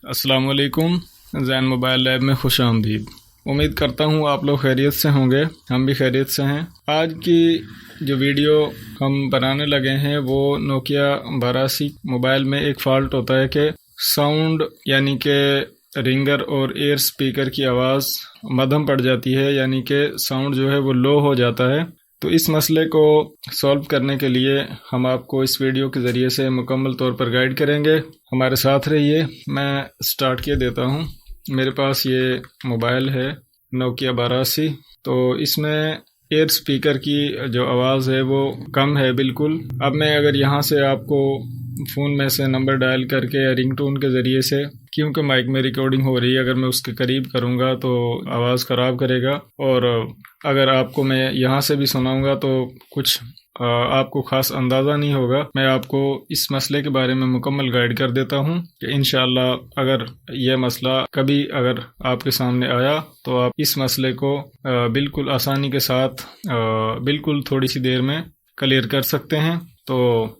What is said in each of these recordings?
अस्सलाम वालेकुम। ज़ैन mobile lab में खुश आमदीद। उम्मीद करता हूँ आप लोग खैरियत से होंगे, हम भी खैरियत से हैं। आज की जो वीडियो हम बनाने लगे हैं वो नोकिया 82 मोबाइल में एक फ़ॉल्ट होता है कि साउंड यानी कि रिंगर और एयर स्पीकर की आवाज़ मध्यम पड़ जाती है, यानी कि साउंड जो है वो लो हो जाता है। तो इस मसले को सॉल्व करने के लिए हम आपको इस वीडियो के ज़रिए से मुकम्मल तौर पर गाइड करेंगे। हमारे साथ रहिए। मैं स्टार्ट किए देता हूँ। मेरे पास ये मोबाइल है नोकिया 82। तो इसमें एयर स्पीकर की जो आवाज़ है वो कम है बिल्कुल। अब मैं अगर यहाँ से आपको फ़ोन में से नंबर डायल करके या रिंगटोन के ज़रिए से, क्योंकि माइक में रिकॉर्डिंग हो रही है, अगर मैं उसके करीब करूँगा तो आवाज़ ख़राब करेगा, और अगर आपको मैं यहाँ से भी सुनाऊँगा तो कुछ आपको ख़ास अंदाज़ा नहीं होगा। मैं आपको इस मसले के बारे में मुकम्मल गाइड कर देता हूँ कि इंशाअल्लाह अगर यह मसला कभी अगर आपके सामने आया तो आप इस मसले को बिल्कुल आसानी के साथ बिल्कुल थोड़ी सी देर में क्लियर कर सकते हैं। तो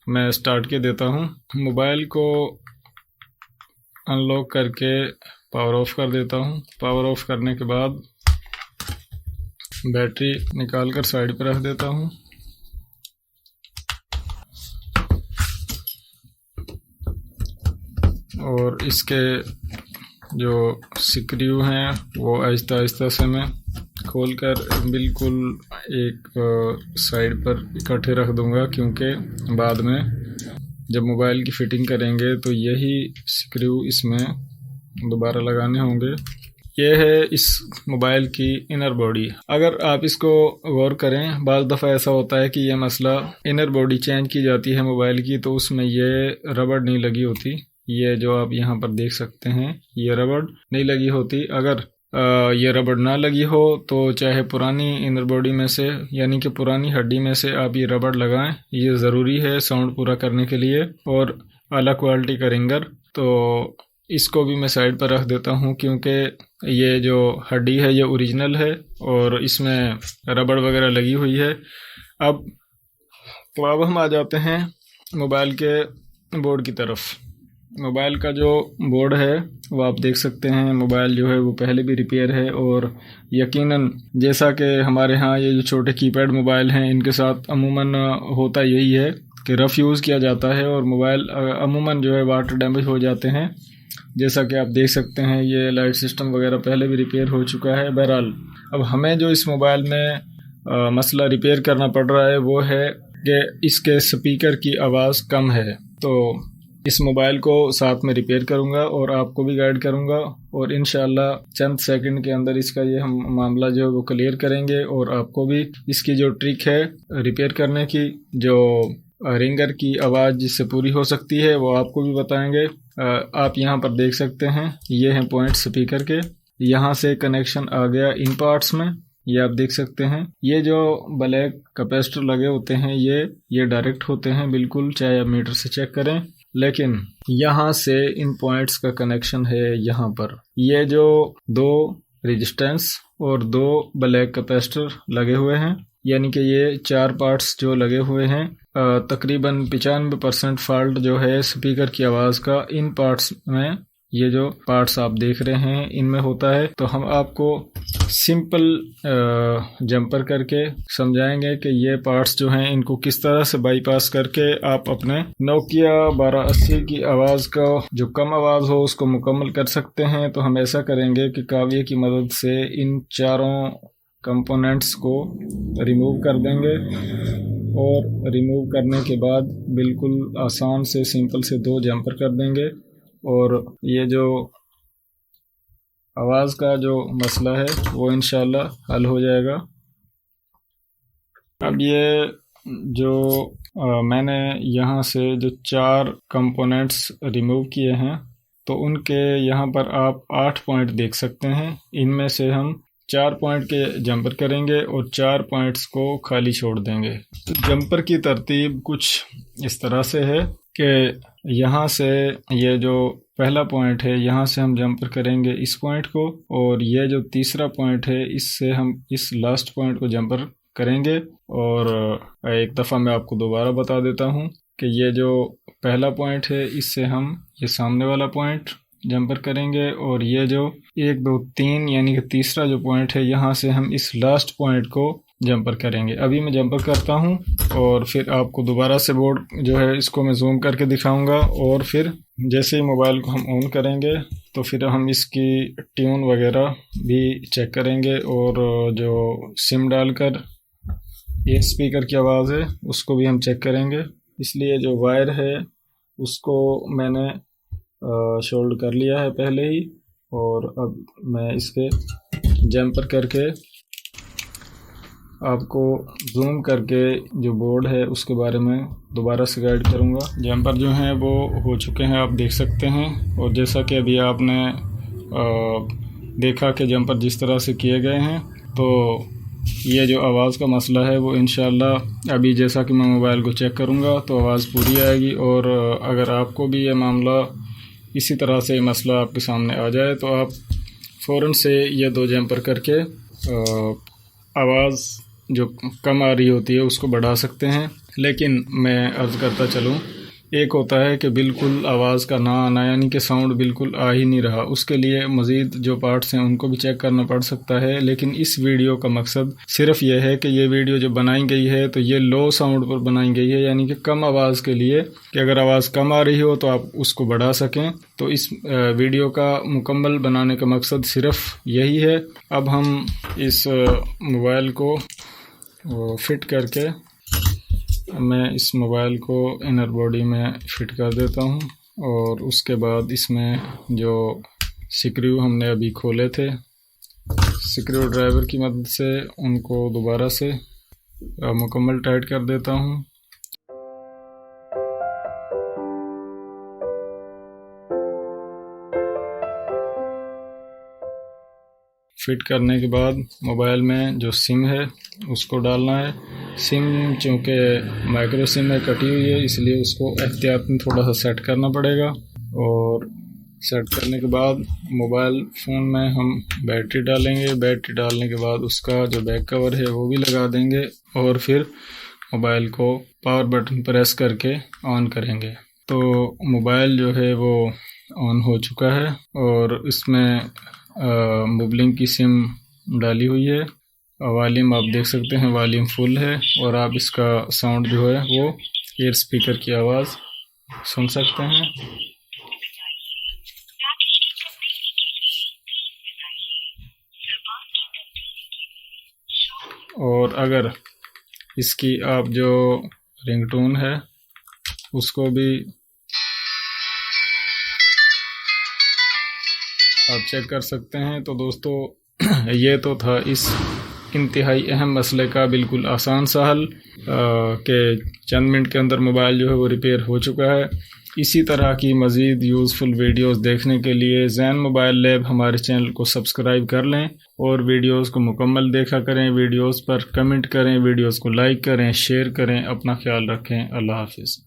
मैं स्टार्ट के देता हूँ। मोबाइल को अनलॉक करके पावर ऑफ कर देता हूँ। पावर ऑफ करने के बाद बैटरी निकाल कर साइड पर रख देता हूँ। और इसके जो स्क्रू हैं वो आहिस्ता आहिस्ता से मैं खोलकर बिल्कुल एक साइड पर इकट्ठे रख दूंगा, क्योंकि बाद में जब मोबाइल की फ़िटिंग करेंगे तो यही स्क्रू इसमें दोबारा लगाने होंगे। ये है इस मोबाइल की इनर बॉडी। अगर आप इसको गौर करें, बाज़ दफ़ा ऐसा होता है कि यह मसला इनर बॉडी चेंज की जाती है मोबाइल की तो उसमें ये रबड़ नहीं लगी होती। ये जो आप यहाँ पर देख सकते हैं ये रबड़ नहीं लगी होती। अगर ये रबड़ ना लगी हो तो चाहे पुरानी इनर बॉडी में से यानी कि पुरानी हड्डी में से आप ये रबड़ लगाएं। ये ज़रूरी है साउंड पूरा करने के लिए। और आला क्वालिटी का रिंगर, तो इसको भी मैं साइड पर रख देता हूँ, क्योंकि ये जो हड्डी है ये ओरिजिनल है और इसमें रबड़ वगैरह लगी हुई है। अब हम आ जाते हैं मोबाइल के बोर्ड की तरफ। मोबाइल का जो बोर्ड है वो आप देख सकते हैं। मोबाइल जो है वो पहले भी रिपेयर है, और यकीनन जैसा कि हमारे यहाँ ये जो छोटे कीपैड मोबाइल हैं इनके साथ अमूमन होता यही है कि रफ़ यूज़ किया जाता है और मोबाइल अमूमन जो है वाटर डैमेज हो जाते हैं। जैसा कि आप देख सकते हैं ये लाइट सिस्टम वगैरह पहले भी रिपेयर हो चुका है। बहरहाल अब हमें जो इस मोबाइल में मसला रिपेयर करना पड़ रहा है वो है कि इसके स्पीकर की आवाज़ कम है। तो इस मोबाइल को साथ में रिपेयर करूंगा और आपको भी गाइड करूंगा, और इंशाअल्लाह चंद सेकंड के अंदर इसका ये हम मामला जो है वो क्लियर करेंगे, और आपको भी इसकी जो ट्रिक है रिपेयर करने की, जो रिंगर की आवाज़ जिससे पूरी हो सकती है, वो आपको भी बताएंगे। आप यहाँ पर देख सकते हैं ये हैं पॉइंट स्पीकर के। यहाँ से कनेक्शन आ गया इन पार्ट्स में, ये आप देख सकते हैं। ये जो ब्लैक कैपेसिटर लगे होते हैं ये डायरेक्ट होते हैं बिल्कुल, चाहे आप मीटर से चेक करें। लेकिन यहाँ से इन पॉइंट्स का कनेक्शन है यहाँ पर। ये जो दो रेजिस्टेंस और दो ब्लैक कैपेसिटर लगे हुए हैं, यानी कि ये 4 पार्ट्स जो लगे हुए हैं। तकरीबन 95% फॉल्ट जो है स्पीकर की आवाज़ का इन पार्ट्स में, ये जो पार्ट्स आप देख रहे हैं इनमें होता है। तो हम आपको सिंपल जंपर करके समझाएंगे कि ये पार्ट्स जो हैं इनको किस तरह से बाईपास करके आप अपने नोकिया 1280 की आवाज़ का जो कम आवाज़ हो उसको मुकम्मल कर सकते हैं। तो हम ऐसा करेंगे कि काव्य की मदद से इन चारों कंपोनेंट्स को रिमूव कर देंगे, और रिमूव करने के बाद बिल्कुल आसान से सिंपल से 2 जंपर कर देंगे, और ये जो आवाज़ का जो मसला है वो इंशाल्लाह हल हो जाएगा। अब ये जो मैंने यहाँ से जो 4 कंपोनेंट्स रिमूव किए हैं तो उनके यहाँ पर आप 8 पॉइंट देख सकते हैं। इनमें से हम 4 पॉइंट के जंपर करेंगे और 4 पॉइंट्स को खाली छोड़ देंगे। तो जंपर की तरतीब कुछ इस तरह से है कि यहाँ से ये जो पहला पॉइंट है यहाँ से हम जंपर करेंगे इस पॉइंट को, और ये जो तीसरा पॉइंट है इससे हम इस लास्ट पॉइंट को जंपर करेंगे। और एक दफ़ा मैं आपको दोबारा बता देता हूँ कि ये जो पहला पॉइंट है इससे हम ये सामने वाला पॉइंट जंपर करेंगे और ये जो 1 2 3 यानी कि तीसरा जो पॉइंट है यहाँ से हम इस लास्ट पॉइंट को जंपर करेंगे। अभी मैं जंपर करता हूँ और फिर आपको दोबारा से बोर्ड जो है इसको मैं जूम करके दिखाऊंगा और फिर जैसे ही मोबाइल को हम ऑन करेंगे तो फिर हम इसकी ट्यून वगैरह भी चेक करेंगे और जो सिम डालकर ये स्पीकर की आवाज़ है उसको भी हम चेक करेंगे। इसलिए जो वायर है उसको मैंने शोल्ड कर लिया है पहले ही और अब मैं इसके जंपर करके आपको जूम करके जो बोर्ड है उसके बारे में दोबारा से गाइड करूंगा। जंपर जो हैं वो हो चुके हैं, आप देख सकते हैं। और जैसा कि अभी आपने देखा कि जंपर जिस तरह से किए गए हैं, तो ये जो आवाज़ का मसला है वो इंशाल्लाह अभी जैसा कि मैं मोबाइल को चेक करूंगा तो आवाज़ पूरी आएगी। और अगर आपको भी ये मामला इसी तरह से मसला आपके सामने आ जाए तो आप फ़ौरन से ये 2 जंपर करके आवाज़ जो कम आ रही होती है उसको बढ़ा सकते हैं। लेकिन मैं अर्ज़ करता चलूँ, एक होता है कि बिल्कुल आवाज़ का ना आना, यानी कि साउंड बिल्कुल आ ही नहीं रहा, उसके लिए मज़ीद जो पार्ट्स हैं उनको भी चेक करना पड़ सकता है। लेकिन इस वीडियो का मकसद सिर्फ यह है कि ये वीडियो जो बनाई गई है तो ये लो साउंड पर बनाई गई है, यानी कि कम आवाज़ के लिए, कि अगर आवाज़ कम आ रही हो तो आप उसको बढ़ा सकें। तो इस वीडियो का मुकम्मल बनाने का मकसद सिर्फ यही है। अब हम इस मोबाइल को फिट करके मैं इस मोबाइल को इनर बॉडी में फ़िट कर देता हूँ और उसके बाद इसमें जो स्क्रू हमने अभी खोले थे स्क्रू ड्राइवर की मदद से उनको दोबारा से मुकम्मल टाइट कर देता हूँ। फिट करने के बाद मोबाइल में जो सिम है उसको डालना है। सिम चूँकि माइक्रो सिम में कटी हुई है इसलिए उसको एहतियात में थोड़ा सा सेट करना पड़ेगा। और सेट करने के बाद मोबाइल फ़ोन में हम बैटरी डालेंगे। बैटरी डालने के बाद उसका जो बैक कवर है वो भी लगा देंगे और फिर मोबाइल को पावर बटन प्रेस करके ऑन करेंगे। तो मोबाइल जो है वो ऑन हो चुका है और इसमें मोबलिंग की सिम डाली हुई है। वॉल्यूम आप देख सकते हैं, वॉल्यूम फुल है और आप इसका साउंड जो है वो एयर स्पीकर की आवाज़ सुन सकते हैं। और अगर इसकी आप जो रिंगटोन है उसको भी आप चेक कर सकते हैं। तो दोस्तों ये तो था इस इंतहाई अहम मसले का बिल्कुल आसान सा हल कि चंद मिनट के अंदर मोबाइल जो है वो रिपेयर हो चुका है। इसी तरह की मज़ीद यूज़फुल वीडियोस देखने के लिए ज़ैन मोबाइल लैब हमारे चैनल को सब्सक्राइब कर लें और वीडियोस को मुकम्मल देखा करें। वीडियोस पर कमेंट करें, वीडियोस को लाइक करें, शेयर करें। अपना ख्याल रखें। अल्लाह हाफिज़।